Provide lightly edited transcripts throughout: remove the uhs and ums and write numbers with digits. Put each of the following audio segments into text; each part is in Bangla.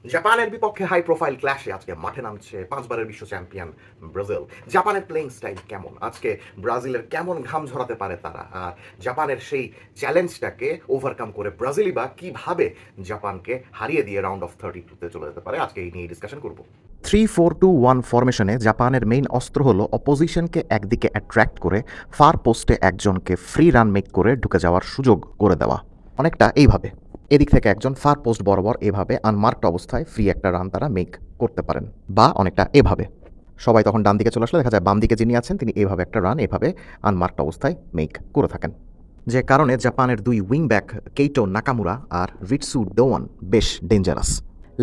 জাপানের বিপক্ষে হাই প্রোফাইল ক্ল্যাশে আজকে মাঠে নামছে 5 বারের বিশ্ব চ্যাম্পিয়ন ব্রাজিল। জাপানের প্লেইং স্টাইল কেমন, আজকে ব্রাজিলের কেমন ঘাম ঝরাতে পারে তারা, আর জাপানের সেই চ্যালেঞ্জটাকে ওভারকাম করে ব্রাজিলই বা কিভাবে জাপানকে হারিয়ে দিয়ে রাউন্ড অফ 32-তে চলে যেতে পারে, আজকে এই নিয়ে ডিসকাশন করব। 3-4-2-1 ফরমেশনে জাপানের মেইন অস্ত্র হলো অপোজিশনকে একদিকে অ্যাট্রাক্ট করে ফার পোস্টে একজনকে ফ্রি রান মেক করে ঢুকে যাওয়ার সুযোগ করে দেওয়া। অনেকটা এইভাবে এদিক থেকে একজন ফার পোস্ট বরাবর এভাবে আনমার্কড অবস্থায় ফ্রি একটা রান তারা মেক করতে পারেন, বা অনেকটা এভাবে সবাই তখন ডান দিকে চলে আসলে দেখা যায় বাম দিকে যিনি আছেন তিনি এইভাবে একটা রান এভাবে আনমার্কড অবস্থায় মেক করে থাকেন, যে কারণে জাপানের দুই উইং ব্যাক কেইটো নাকামুরা আর রিটসু ডোয়ান বেশ dangerous.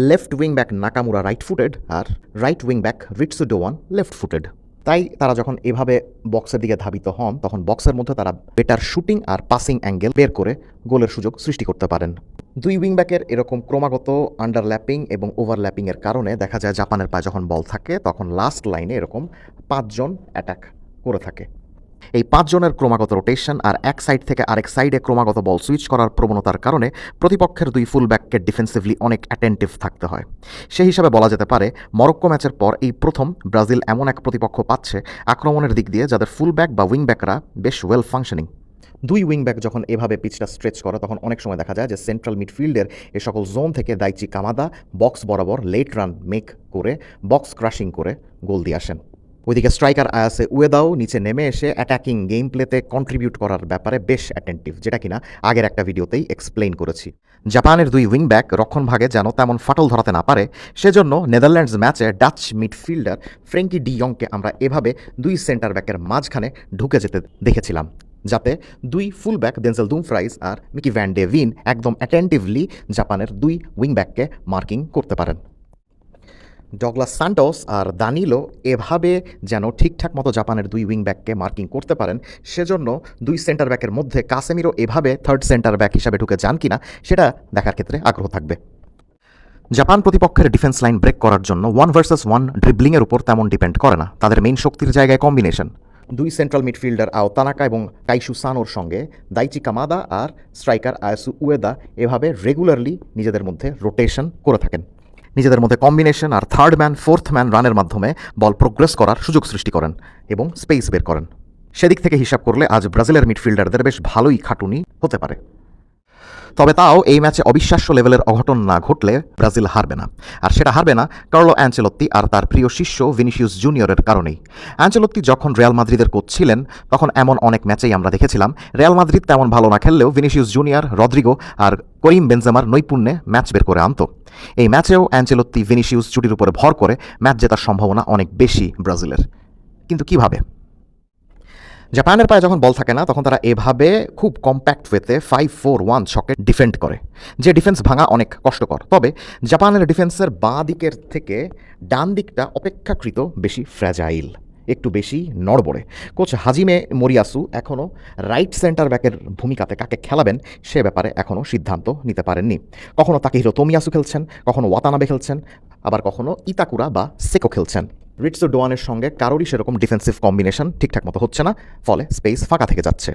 Left wing back Nakamura right footed আর right wing back Ritsu Doan left footed. তাই তারা যখন এভাবে বক্সের দিকে ধাবিত হন তখন বক্সের মধ্যে তারা বেটার শুটিং আর পাসিং অ্যাঙ্গেল বের করে গোলের সুযোগ সৃষ্টি করতে পারেন। দুই উইং ব্যাকের এরকম ক্রমাগত আন্ডারল্যাপিং এবং ওভারল্যাপিংয়ের কারণে দেখা যায় জাপানের পায়ে যখন বল থাকে তখন লাস্ট লাইনে এরকম 5 জন অ্যাটাক করে থাকে। এই 5 জনের ক্রমাগত রোটেশন আর এক সাইড থেকে আরেক সাইডে ক্রমাগত বল সুইচ করার প্রবণতার কারণে প্রতিপক্ষের দুই ফুল ব্যাককে ডিফেন্সিভলি অনেক অ্যাটেন্টিভ থাকতে হয়। সেই হিসাবে বলা যেতে পারে মরক্কো ম্যাচের পর এই প্রথম ব্রাজিল এমন এক প্রতিপক্ষ পাচ্ছে আক্রমণের দিক দিয়ে যাদের ফুল ব্যাক বা উইং ব্যাকরা বেশ ওয়েল ফাংশনিং। দুই উইং ব্যাক যখন এভাবে পিচটা স্ট্রেচ করে তখন অনেক সময় দেখা যায় যে সেন্ট্রাল মিডফিল্ডের এ সকল জোন থেকে দাইচি কামাদা বক্স বরাবর লেট রান মেক করে বক্স ক্রাশিং করে গোল দিয়ে আসেন। ওইদিকে স্ট্রাইকার আয়াসে উয়েদাও নিচে নেমে এসে অ্যাটাকিং গেম প্লেতে কন্ট্রিবিউট করার ব্যাপারে বেশ অ্যাটেন্টিভ, যেটা কিনা আগের একটা ভিডিওতেই এক্সপ্লেইন করেছি। জাপানের দুই উইং ব্যাক রক্ষণভাগে যেন তেমন ফাটল ধরাতে না পারে সেজন্য নেদারল্যান্ডস ম্যাচে ডাচ মিডফিল্ডার ফ্রেঙ্কি ডি ইয়ংকে আমরা এভাবে দুই সেন্টার ব্যাকের মাঝখানে ঢুকে যেতে দেখেছিলাম, যাতে দুই ফুল ব্যাক ডেনজেল দুমফ্রাইজ আর মিকি ভ্যান ডে ভিন একদম অ্যাটেন্টিভলি জাপানের দুই উইং ব্যাককে মার্কিং করতে পারেন। ডগলাস সান্টোস আর দানিলো এভাবে যেন ঠিকঠাক মতো জাপানের দুই উইং ব্যাককে মার্কিং করতে পারেন সেজন্য দুই সেন্টার ব্যাকের মধ্যে কাসেমিরো এভাবে থার্ড সেন্টার ব্যাক হিসাবে ঢুকে যান কিনা সেটা দেখার ক্ষেত্রে আগ্রহ থাকবে। জাপান প্রতিপক্ষের ডিফেন্স লাইন ব্রেক করার জন্য 1 ভার্সেস 1 ড্রিবলিংয়ের উপর তেমন ডিপেন্ড করে না, তাদের মেইন শক্তির জায়গায় কম্বিনেশন। দুই সেন্ট্রাল মিডফিল্ডার আও তানাকা এবং কাইশু সানোর সঙ্গে দাইচি কামাদা আর স্ট্রাইকার আয়াসু উয়েদা এভাবে রেগুলারলি নিজেদের মধ্যে রোটেশন করে থাকেন। নিজেদের মধ্যে কম্বিনেশন আর থার্ড ম্যান ফোর্থ ম্যান রানের মাধ্যমে বল প্রোগ্রেস করার সুযোগ সৃষ্টি করেন এবং স্পেস বের করেন। সেদিক থেকে হিসাব করলে আজ ব্রাজিলের মিডফিল্ডারদের বেশ ভালোই খাটুনি হতে পারে। তবে তাও এই ম্যাচে অবিশ্বাস্য লেভেলের অঘটন না ঘটলে ব্রাজিল হারবে না, আর সেটা হারবে না কার্লো অ্যাঞ্চেলোত্তি আর তার প্রিয় শিষ্য ভিনিসিয়াস জুনিয়রের কারণেই। অ্যাঞ্চেলোত্তি যখন রিয়াল মাদ্রিদের কোচ ছিলেন তখন এমন অনেক ম্যাচেই আমরা দেখেছিলাম রিয়াল মাদ্রিদ তেমন ভালো না খেললেও ভিনিসিয়াস জুনিয়র, রদ্রিগো আর করিম বেনজেমার নৈপুণ্যে ম্যাচ বের করে আনত। এই ম্যাচেও অ্যাঞ্চেলোত্তি ভিনিসিয়াস জুটির উপরে ভর করে ম্যাচ জেতার সম্ভাবনা অনেক বেশি ব্রাজিলের। কিন্তু কিভাবে? জাপানের পায়ে যখন বল থাকে না তখন তারা এভাবে খুব কম্প্যাক্ট ওয়েতে 5-4-1 ছকে ডিফেন্ড করে, যে ডিফেন্স ভাঙা অনেক কষ্টকর। তবে জাপানের ডিফেন্সের বাঁ দিকের থেকে ডান দিকটা অপেক্ষাকৃত বেশি ফ্র্যাজাইল, একটু বেশি নড়বড়ে। কোচ হাজিমে মোরিয়াসু এখনও রাইট সেন্টার ব্যাকের ভূমিকাতে কাকে খেলাবেন সে ব্যাপারে এখনও সিদ্ধান্ত নিতে পারেননি। কখনও তাকেহিরো তোমিয়াসু খেলছেন, কখনও ওয়াতানাবে খেলছেন, আবার কখনও ইতাকুরা বা সেকো খেলছেন। রিটসু ডোয়ানের সঙ্গে কারোরই সেরকম ডিফেন্সিভ কম্বিনেশন ঠিকঠাক মতো হচ্ছে না, ফলে স্পেস ফাঁকা থেকে যাচ্ছে।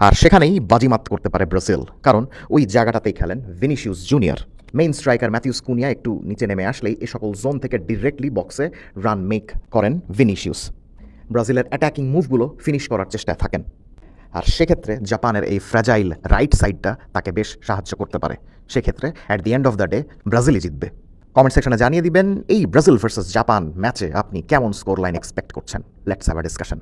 আর সেখানেই বাজিমাত করতে পারে ব্রাজিল, কারণ ওই জায়গাটাতেই খেলেন Vinicius Junior. Main striker Matheus Cunha একটু নিচে নেমে আসলেই এ সকল জোন থেকে ডিরেক্টলি বক্সে রান মেক করেন ভিনিসিয়াস। ব্রাজিলের অ্যাটাকিং মুভগুলো ফিনিশ করার চেষ্টায় থাকেন, আর সেক্ষেত্রে জাপানের এই ফ্র্যাজাইল রাইট সাইডটা তাকে বেশ সাহায্য করতে পারে। সেক্ষেত্রে at the end of the day ব্রাজিলই জিতবে। কমেন্ট সেকশনে জানিয়ে দিবেন এই ব্রাজিল ভার্সেস জাপান ম্যাচে আপনি কেমন স্কোর লাইন এক্সপেক্ট করছেন। Let's have a discussion.